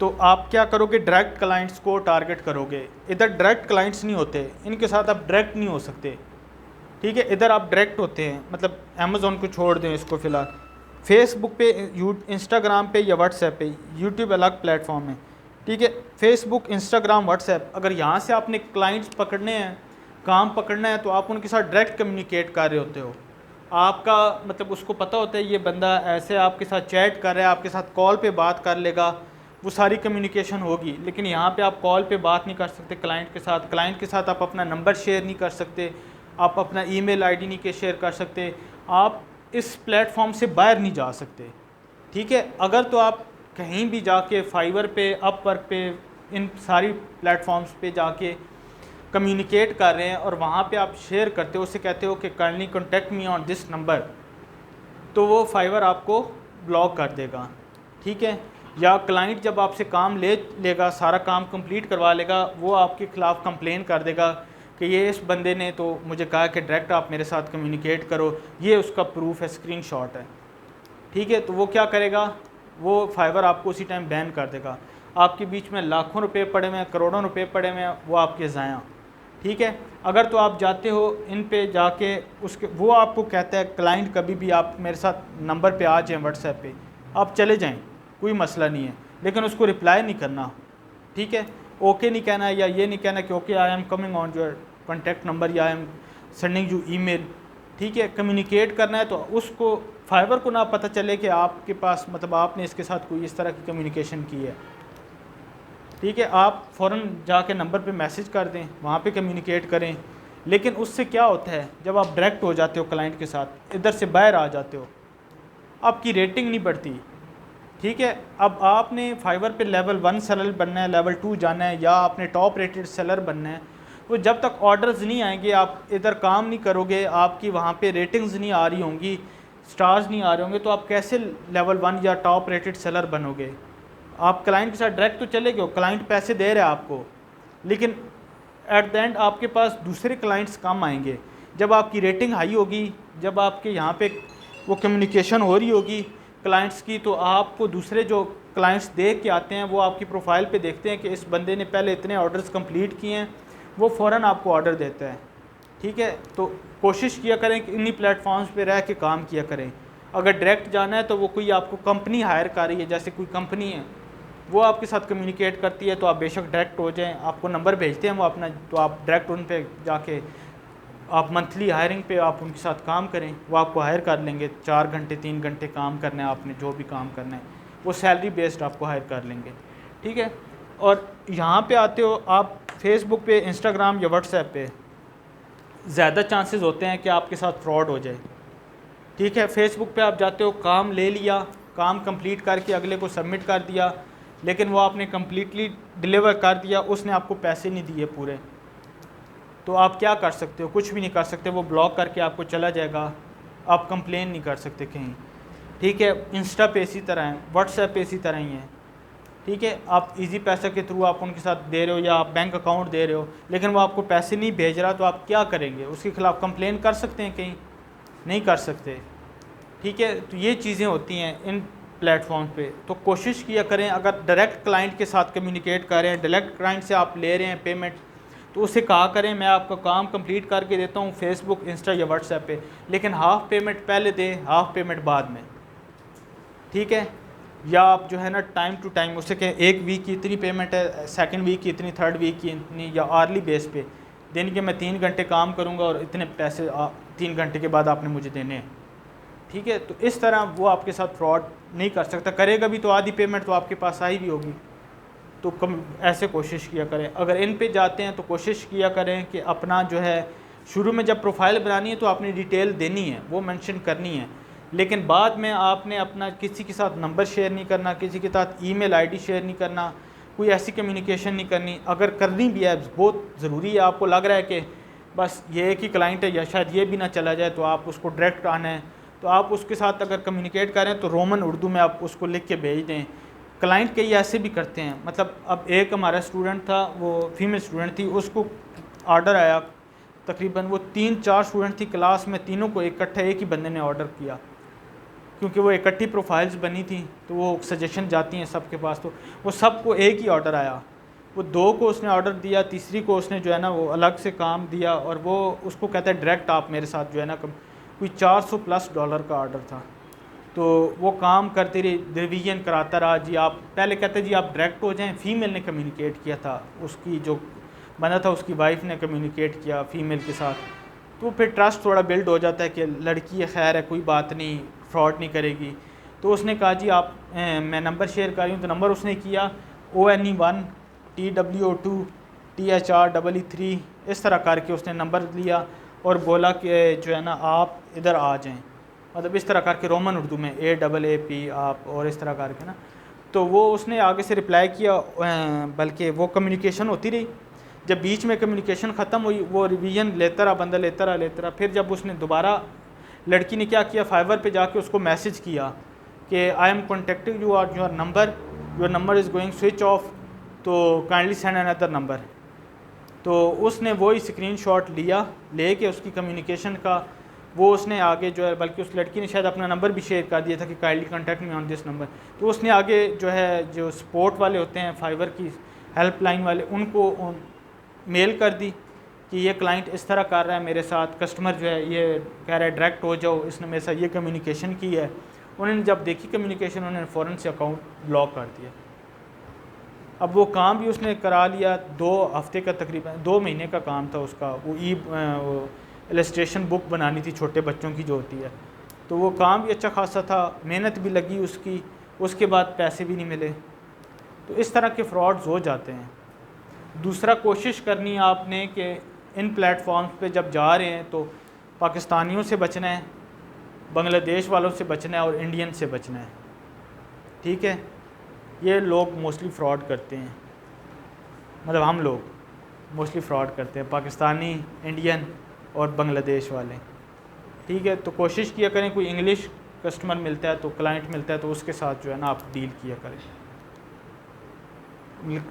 तो आप क्या करोगे, डायरेक्ट क्लाइंट्स को टारगेट करोगे। इधर डायरेक्ट क्लाइंट्स नहीं होते, इनके साथ आप डायरेक्ट नहीं हो सकते, ठीक है। इधर आप डायरेक्ट होते हैं, मतलब अमेज़ोन को छोड़ दें इसको फ़िलहाल। फेसबुक पे, इंस्टाग्राम पे या व्हाट्सएप पे, यूट्यूब अलग प्लेटफॉर्म है, ठीक है। फेसबुक, इंस्टाग्राम, व्हाट्सएप, अगर यहाँ से आपने क्लाइंट्स पकड़ने हैं, काम पकड़ना है, तो आप उनके साथ डायरेक्ट कम्युनिकेट कर रहे होते हो। आपका मतलब उसको पता होता है ये बंदा ऐसे आपके साथ चैट कर रहा है, आपके साथ कॉल पे बात कर लेगा, वो सारी कम्युनिकेशन होगी। लेकिन यहाँ पे आप कॉल पे बात नहीं कर सकते क्लाइंट के साथ, क्लाइंट के साथ आप अपना नंबर शेयर नहीं कर सकते, आप अपना ईमेल आईडी नहीं के शेयर कर सकते, आप इस प्लेटफॉर्म से बाहर नहीं जा सकते, ठीक है। अगर तो आप कहीं भी जाके फाइवर पे, अपवर्क पे, इन सारी प्लेटफॉर्म्स पे जाके कम्युनिकेट कर रहे हैं और वहाँ पे आप शेयर करते हो, उसे कहते हो कि kindly contact me on this number, तो वो फाइवर आपको ब्लॉक कर देगा, ठीक है। या क्लाइंट जब आपसे काम लेगा, सारा काम कंप्लीट करवा लेगा, वो आपके ख़िलाफ़ कंप्लेन कर देगा कि ये इस बंदे ने तो मुझे कहा कि डायरेक्ट आप मेरे साथ कम्युनिकेट करो, ये उसका प्रूफ है, स्क्रीनशॉट है, ठीक है। तो वो क्या करेगा, वो फाइवर आपको उसी टाइम बैन कर देगा। आपके बीच में लाखों रुपए पड़े हुए हैं, करोड़ों रुपए पड़े हुए हैं, वो आपके ज़ाया, ठीक है। अगर तो आप जाते हो इन पे जाके, उसके वो आपको कहता है क्लाइंट कभी भी आप मेरे साथ नंबर पे आ जाएँ, व्हाट्सएप पे आप चले जाएं, कोई मसला नहीं है, लेकिन उसको रिप्लाई नहीं करना, ठीक है। ओके नहीं कहना, या ये नहीं कहना कि okay I am coming on your contact number या I am sending you email, ठीक है। कम्युनिकेट करना है तो उसको फाइबर को ना पता चले कि आपके पास मतलब आपने इसके साथ कोई इस तरह की कम्युनिकेशन की है, ठीक है। आप फ़ौरन जाके नंबर पे मैसेज कर दें, वहाँ पे कम्युनिकेट करें। लेकिन उससे क्या होता है, जब आप डायरेक्ट हो जाते हो क्लाइंट के साथ, इधर से बाहर आ जाते हो, आपकी रेटिंग नहीं बढ़ती, ठीक है। अब आपने फाइवर पे लेवल 1 सेलर बनना है, लेवल 2 जाना है, या आपने टॉप रेटेड सेलर बनना है, तो जब तक ऑर्डर्स नहीं आएंगे, आप इधर काम नहीं करोगे, आपकी वहाँ पे रेटिंग्स नहीं आ रही होंगी, स्टार्स नहीं आ रहे होंगे, तो आप कैसे लेवल 1 या टॉप रेटेड सेलर बनोगे। आप क्लाइंट के साथ डायरेक्ट तो चले गए, क्लाइंट पैसे दे रहे हैं आपको, लेकिन एट द एंड आपके पास दूसरे क्लाइंट्स कम आएंगे। जब आपकी रेटिंग हाई होगी, जब आपके यहाँ पे वो कम्युनिकेशन हो रही होगी क्लाइंट्स की, तो आपको दूसरे जो क्लाइंट्स देख के आते हैं, वो आपकी प्रोफाइल पे देखते हैं कि इस बंदे ने पहले इतने ऑर्डर्स कंप्लीट किए हैं, वो फ़ौरन आपको ऑर्डर देता है, ठीक है। तो कोशिश किया करें कि इन्हीं प्लेटफॉर्म्स पे रह के काम किया करें। अगर डायरेक्ट जाना है तो वो कोई आपको कंपनी हायर कर रही है, जैसे कोई कंपनी है वो आपके साथ कम्युनिकेट करती है, तो आप बेशक डायरेक्ट हो जाएं, आपको नंबर भेजते हैं वो अपना, तो आप डायरेक्ट उन पे जाके आप मंथली हायरिंग पे आप उनके साथ काम करें, वो आपको हायर कर लेंगे। 4 घंटे 3 घंटे काम करना है आपने, जो भी काम करना है वो सैलरी बेस्ड आपको हायर कर लेंगे, ठीक है। और यहाँ पे आते हो आप फेसबुक पे, इंस्टाग्राम या व्हाट्सएप पे, ज़्यादा चांसेस होते हैं कि आपके साथ फ्रॉड हो जाए, ठीक है। फेसबुक पे आप जाते हो, काम ले लिया, काम कंप्लीट करके अगले को सबमिट कर दिया, लेकिन वो आपने कम्प्लीटली डिलीवर कर दिया, उसने आपको पैसे नहीं दिए पूरे, तो आप क्या कर सकते हो, कुछ भी नहीं कर सकते, वो ब्लॉक करके आपको चला जाएगा, आप कंप्लेन नहीं कर सकते कहीं, ठीक है। इंस्टा पे इसी तरह है, व्हाट्सएप पे इसी तरह ही है, ठीक है। आप इजी पैसा के थ्रू आप उनके साथ दे रहे हो या आप बैंक अकाउंट दे रहे हो, लेकिन वो आपको पैसे नहीं भेज रहा, तो आप क्या करेंगे, उसके खिलाफ़ कंप्लेन कर सकते हैं कहीं, नहीं कर सकते, ठीक है। तो ये चीज़ें होती हैं इन प्लेटफॉर्म पे। तो कोशिश किया करें, अगर डायरेक्ट क्लाइंट के साथ कम्युनिकेट कर रहे हैं, डायरेक्ट क्लाइंट से आप ले रहे हैं पेमेंट, तो उसे कहा करें मैं आपका काम कंप्लीट करके देता हूँ फेसबुक, इंस्टा या व्हाट्सएप पे, लेकिन हाफ़ पेमेंट पहले दें, हाफ़ पेमेंट बाद में, ठीक है। या आप जो है ना टाइम टू टाइम उससे कहें, एक वीक की इतनी पेमेंट है, सेकंड वीक की इतनी, थर्ड वीक की इतनी, या आर्ली बेस पे दिन के मैं 3 घंटे काम करूँगा और इतने पैसे 3 घंटे के बाद आपने मुझे देने हैं, ठीक है। तो इस तरह वो आपके साथ फ्रॉड नहीं कर सकता, करेगा भी तो आधी पेमेंट तो आपके पास आई भी होगी। तो ऐसे कोशिश किया करें। अगर इन पे जाते हैं तो कोशिश किया करें कि अपना जो है शुरू में जब प्रोफाइल बनानी है तो आपने डिटेल देनी है, वो मेंशन करनी है लेकिन बाद में आपने अपना किसी के साथ नंबर शेयर नहीं करना, किसी के साथ ईमेल आईडी शेयर नहीं करना, कोई ऐसी कम्युनिकेशन नहीं करनी। अगर करनी भी है बहुत ज़रूरी है, आपको लग रहा है कि बस ये एक ही क्लाइंट है या शायद ये भी ना चला जाए, तो आप उसको डायरेक्ट आना है, तो आप उसके साथ अगर कम्युनिकेट करें तो रोमन उर्दू में आप उसको लिख के भेज दें। क्लाइंट कई ऐसे भी करते हैं, मतलब अब एक हमारा स्टूडेंट था, वो फीमेल स्टूडेंट थी, उसको ऑर्डर आया, तकरीबन वो 3-4 स्टूडेंट थी क्लास में, तीनों को इकट्ठा एक ही बंदे ने ऑर्डर किया, क्योंकि वो इकट्ठी प्रोफाइल्स बनी थी तो वो सजेशन जाती हैं सबके पास, तो वो सबको एक ही ऑर्डर आया। वो 2 को उसने ऑर्डर दिया, तीसरी को उसने जो है ना वो अलग से काम दिया, और वो उसको कहता है डायरेक्ट आप मेरे साथ जो है ना कोई $400+ का ऑर्डर था। तो वो काम करती रही, रिवीजन कराता रहा जी, आप पहले कहते जी आप डायरेक्ट हो जाएं। फ़ीमेल ने कम्युनिकेट किया था, उसकी जो बंदा था उसकी वाइफ ने कम्युनिकेट किया फ़ीमेल के साथ, तो फिर ट्रस्ट थोड़ा बिल्ड हो जाता है कि लड़की है, खैर है, कोई बात नहीं, फ्रॉड नहीं करेगी। तो उसने कहा जी आप मैं नंबर शेयर कर रही हूँ, तो नंबर उसने किया ONE1 TW2 THR3 इस तरह करके उसने नंबर लिया और बोला कि जो है ना आप इधर आ जाएं, मतलब इस तरह करके रोमन उर्दू में AAAP आप, और इस तरह करके ना। तो वो उसने आगे से रिप्लाई किया, बल्कि वो कम्युनिकेशन होती रही। जब बीच में कम्युनिकेशन ख़त्म हुई, वो रिवीजन लेता रहा, बंदा लेता रहा। फिर जब उसने दोबारा, लड़की ने क्या किया, फाइवर पे जाके उसको मैसेज किया कि आई एम कॉन्टेक्टिंग यू और your number is going switch off, तो काइंडली सेंड अनदर नंबर। तो उसने वही स्क्रीनशॉट लिया, लेके उसकी कम्युनिकेशन का वो उसने आगे जो है, बल्कि उस लड़की ने शायद अपना नंबर भी शेयर कर दिया था कि kindly contact me on this number. तो उसने आगे जो है, जो सपोर्ट वाले होते हैं फाइवर की हेल्पलाइन वाले, उनको मेल कर दी कि ये क्लाइंट इस तरह कर रहा है मेरे साथ, कस्टमर जो है ये कह रहा है डायरेक्ट हो जाओ, इसने मेरे साथ ये कम्युनिकेशन की है। उन्होंने जब देखी कम्युनिकेशन, उन्होंने फ़ौरन से अकाउंट ब्लॉक कर दिया। अब वो काम भी उसने करा लिया, 2 हफ्ते का, तकरीबन 2 महीने का काम था उसका। वो इलस्ट्रेशन बुक बनानी थी छोटे बच्चों की जो होती है, तो वो काम भी अच्छा खासा था, मेहनत भी लगी उसकी, उसके बाद पैसे भी नहीं मिले। तो इस तरह के फ्रॉड्स हो जाते हैं। दूसरा, कोशिश करनी है आपने कि इन प्लेटफॉर्म्स पे जब जा रहे हैं तो पाकिस्तानियों से बचना है, बांग्लादेश वालों से बचना है और इंडियन से बचना है, ठीक है। ये लोग मोस्टली फ़्रॉड करते हैं, मतलब हम लोग मोस्टली फ़्रॉड करते हैं, पाकिस्तानी, इंडियन और बांग्लादेश वाले, ठीक है। तो कोशिश किया करें कोई इंग्लिश कस्टमर मिलता है, तो क्लाइंट मिलता है, तो उसके साथ जो है ना आप डील किया करें।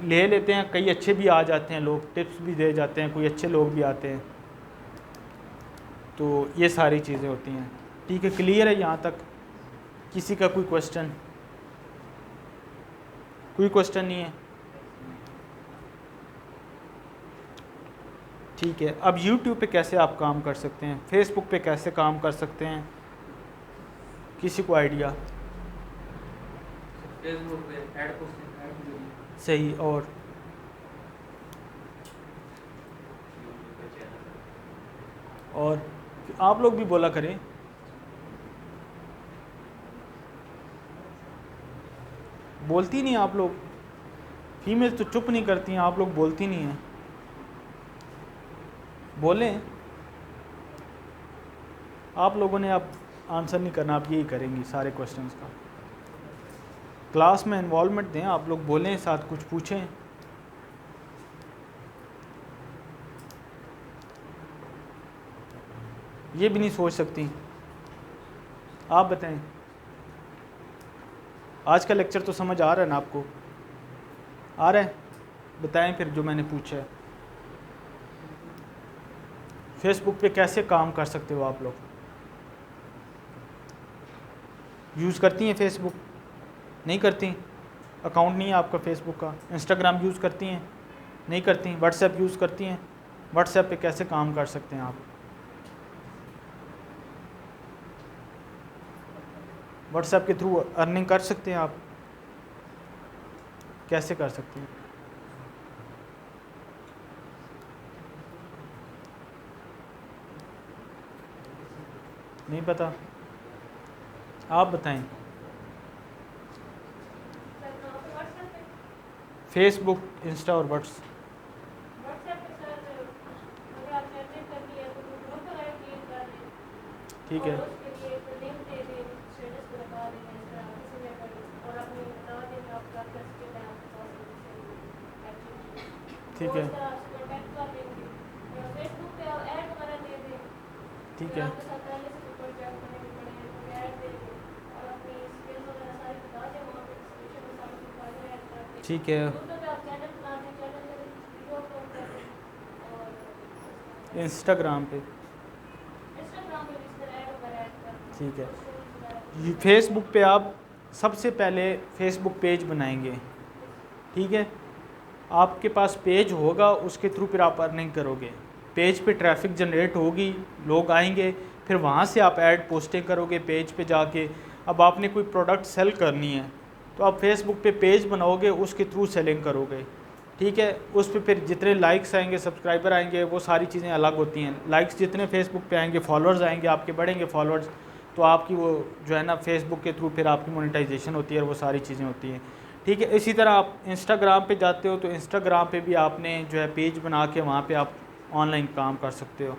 ले लेते हैं, कई अच्छे भी आ जाते हैं लोग, टिप्स भी दे जाते हैं, कोई अच्छे लोग भी आते हैं। तो ये सारी चीज़ें होती हैं, ठीक है। क्लियर है यहाँ तक? किसी का कोई क्वेश्चन? कोई क्वेश्चन नहीं है, ठीक है। अब YouTube पे कैसे आप काम कर सकते हैं, Facebook पे कैसे काम कर सकते हैं, किसी को आइडिया? फेसबुक पे ऐड पोस्टिंग, ऐड वीडियो, सही। और आप लोग भी बोला करें, बोलती नहीं आप लोग, फीमेल तो चुप नहीं करती हैं, आप लोग बोलती नहीं हैं, बोलें। आप लोगों ने अब आंसर नहीं करना, आप यही करेंगी सारे क्वेश्चंस का। क्लास में इन्वॉल्वमेंट दें, आप लोग बोलें, साथ कुछ पूछें। ये भी नहीं सोच सकती, आप बताएं। आज का लेक्चर तो समझ आ रहा है ना आपको? आ रहा है? बताएं फिर जो मैंने पूछा है। फेसबुक पे कैसे काम कर सकते हो आप लोग? यूज़ करती हैं फेसबुक? नहीं करती? अकाउंट नहीं है आपका फेसबुक का? इंस्टाग्राम यूज़ करती हैं? नहीं करती? व्हाट्सएप यूज़ करती हैं? व्हाट्सएप पे कैसे काम कर सकते हैं आप? व्हाट्सएप के थ्रू अर्निंग कर सकते हैं आप? कैसे कर सकते हैं? नहीं पता? आप बताएं। फेसबुक, इंस्टा और व्हाट्सएप ठीक है। लिंक दे दें, स्टेटस पे लगा दें, इस तरह किसी में पर, और अपनी बता दें कि आपका ट्रस्टेड है, आपके पास एक्टिविटी, ठीक है, तो इस तरह आपसे कॉन्टैक्ट कर लेंगे। या फेसबुक पे आप ऐड वगैरह दे दें, ठीक अगर है, आपके साथ पहले से कोई कॉन्टैक्ट करने के पड़े हैं तो ऐड दे दें, और अपनी स्किल्स वगैरह सारी बता दें, वहाँ पे डिस्क्रिप्शन में सारी प्रोफाइल ऐड कर दें। ठीक है। यूट्यूब पे आप चैनल बना दें, चैनल में वीडियो अपलोड कर दें, और इंस्टाग्राम पे, इंस्टाग्राम पे भी इस तरह ऐड वगैरह ऐड कर दें। ठीक है। तो ये फेसबुक पे आप सबसे पहले फेसबुक पेज बनाएंगे, ठीक है। आपके पास पेज होगा, उसके थ्रू फिर आप अर्निंग करोगे। पेज पे ट्रैफिक जनरेट होगी, लोग आएंगे, फिर वहाँ से आप ऐड पोस्टिंग करोगे पेज पे जाके। अब आपने कोई प्रोडक्ट सेल करनी है तो आप फेसबुक पे पेज बनाओगे, उसके थ्रू सेलिंग करोगे, ठीक है। उस पर फिर जितने लाइक्स आएंगे, सब्सक्राइबर आएंगे, वो सारी चीज़ें अलग होती हैं। लाइक्स जितने फेसबुक पे आएंगे, फॉलोअर्स आएंगे, आपके बढ़ेंगे फॉलोअर्स, तो आपकी वो जो है ना फेसबुक के थ्रू फिर आपकी मोनेटाइजेशन होती है और वो सारी चीज़ें होती हैं, ठीक है। इसी तरह आप इंस्टाग्राम पे जाते हो तो इंस्टाग्राम पे भी आपने जो है पेज बना के वहाँ पे आप ऑनलाइन काम कर सकते हो।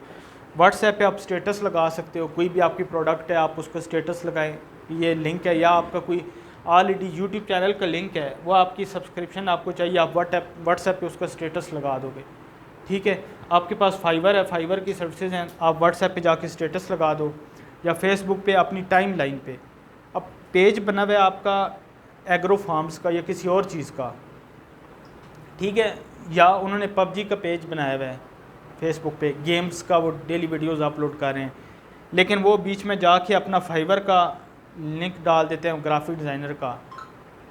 व्हाट्सएप पे आप स्टेटस लगा सकते हो, कोई भी आपकी प्रोडक्ट है आप उसको स्टेटस लगाएं, ये लिंक है, या आपका कोई ऑलरेडी यूट्यूब चैनल का लिंक है, वो आपकी सब्सक्रिप्शन आपको चाहिए, आप व्हाट्सएप पे उसका स्टेटस लगा दोगे, ठीक है। आपके पास फाइवर है, फाइवर की सर्विसेज हैं, आप व्हाट्सएप पे जाके स्टेटस लगा दो, या फेसबुक पे अपनी टाइम लाइन पे। अब पेज बना हुआ है आपका एग्रो फार्म्स का या किसी और चीज़ का, ठीक है, या उन्होंने पबजी का पेज बनाया हुआ है फेसबुक पे, गेम्स का वो डेली वीडियोस अपलोड कर रहे हैं, लेकिन वो बीच में जाके अपना फाइवर का लिंक डाल देते हैं ग्राफिक डिज़ाइनर का,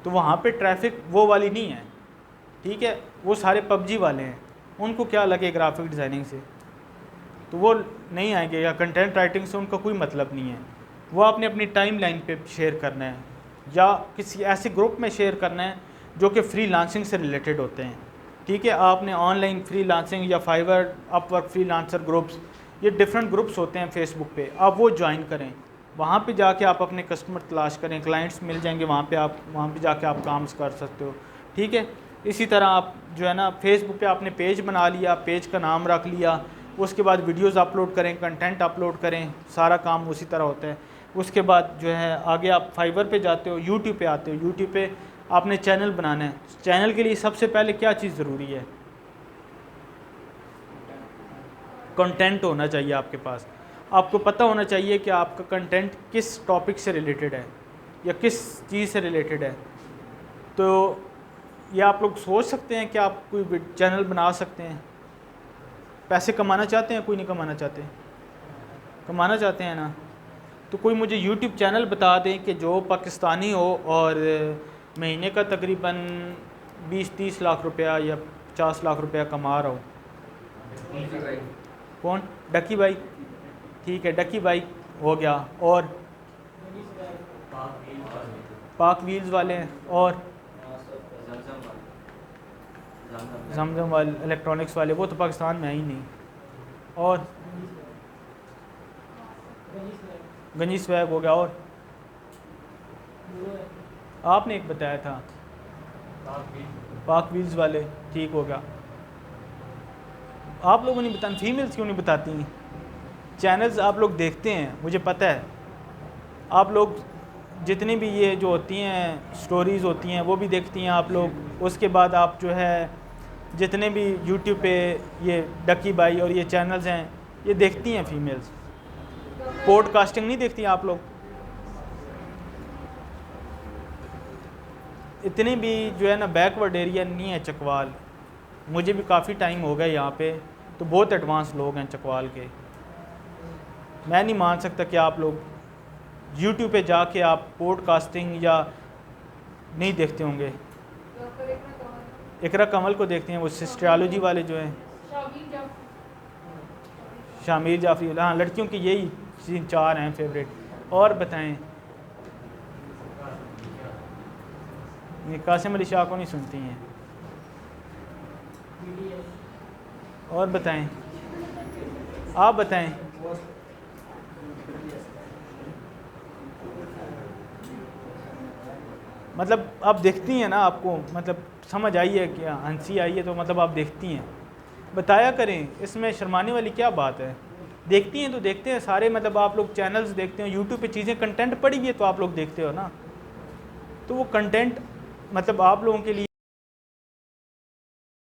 तो वहाँ पे ट्रैफिक वो वाली नहीं है, ठीक है। वो सारे पबजी वाले हैं, उनको क्या लगे ग्राफिक डिज़ाइनिंग से, तो वो नहीं आएंगे, या कंटेंट राइटिंग से उनका कोई मतलब नहीं है। वो आपने अपनी टाइम लाइन पर शेयर करना है, या किसी ऐसे ग्रुप में शेयर करना है जो कि फ्रीलांसिंग से रिलेटेड होते हैं, ठीक है। आपने ऑनलाइन फ्रीलांसिंग या फाइवर, अपवर्क, फ्रीलांसर ग्रुप्स, ये डिफरेंट ग्रुप्स होते हैं फेसबुक पे, आप वो ज्वाइन करें, वहाँ पे जाके आप अपने कस्टमर तलाश करें, क्लाइंट्स मिल जाएंगे, वहाँ पे जाके आप काम कर सकते हो, ठीक है। इसी तरह आप जो है ना फेसबुक पे आपने पेज बना लिया, पेज का नाम रख लिया, उसके बाद वीडियोज़ अपलोड करें, कंटेंट अपलोड करें, सारा काम उसी तरह होता है। उसके बाद जो है आगे आप फाइवर पे जाते हो, यूट्यूब पे आते हो, यूट्यूब पे आपने चैनल बनाना है। चैनल के लिए सबसे पहले क्या चीज़ ज़रूरी है? कंटेंट होना चाहिए आपके पास। आपको पता होना चाहिए कि आपका कंटेंट किस टॉपिक से रिलेटेड है या किस चीज़ से रिलेटेड है। तो ये आप लोग सोच सकते हैं कि आप कोई चैनल बना सकते हैं। पैसे कमाना चाहते हैं, कोई नहीं कमाना चाहते, कमाना चाहते हैं ना, तो कोई मुझे यूट्यूब चैनल बता दें कि जो पाकिस्तानी हो और महीने का तकरीबन 20-30 लाख रुपया या 50 लाख रुपया कमा रहा हो। कौन? डकी भाई, ठीक है, डकी भाई हो गया, और पाक व्हील्स वाले हैं, और जमजम वाले इलेक्ट्रॉनिक्स वाले, वो तो पाकिस्तान में है ही नहीं, और गंजी स्वैग हो गया, और आपने एक बताया था पाक व्हील्स वाले, ठीक हो गया। आप लोगों ने बताया, फीमेल्स क्यों नहीं बताती हैं? चैनल्स आप लोग देखते हैं, मुझे पता है, आप लोग जितनी भी ये जो होती हैं स्टोरीज़ होती हैं वो भी देखती हैं आप लोग। उसके बाद आप जो है जितने भी यूट्यूब पे ये डकी बाई और ये चैनल्स हैं ये देखती हैं फीमेल्स। पॉडकास्टिंग नहीं देखती आप लोग? इतनी भी जो है ना बैकवर्ड एरिया नहीं है चकवाल। मुझे भी काफ़ी टाइम हो गया यहाँ पे, तो बहुत एडवांस लोग हैं चकवाल के। मैं नहीं मान सकता कि आप लोग यूट्यूब पे जाके आप पॉडकास्टिंग या नहीं देखते होंगे। इकरा कमल को देखते हैं, वो सिस्ट्रियोलॉजी वाले जो हैं, शामिर जाफरी, हाँ, लड़कियों की यही 3-4 हैं फेवरेट। और बताएं, ये कासिम अली शाह को नहीं सुनती हैं। और बताएं, आप बताएं। मतलब आप देखती हैं ना, आपको मतलब समझ आई है क्या, हंसी आई है तो मतलब आप देखती हैं। बताया करें, इसमें शर्माने वाली क्या बात है? देखती हैं तो देखते हैं सारे, मतलब आप लोग चैनल्स देखते हो, यूट्यूब पे चीज़ें कंटेंट पड़ी हुई है तो आप लोग देखते हो ना, तो वो कंटेंट मतलब आप लोगों के लिए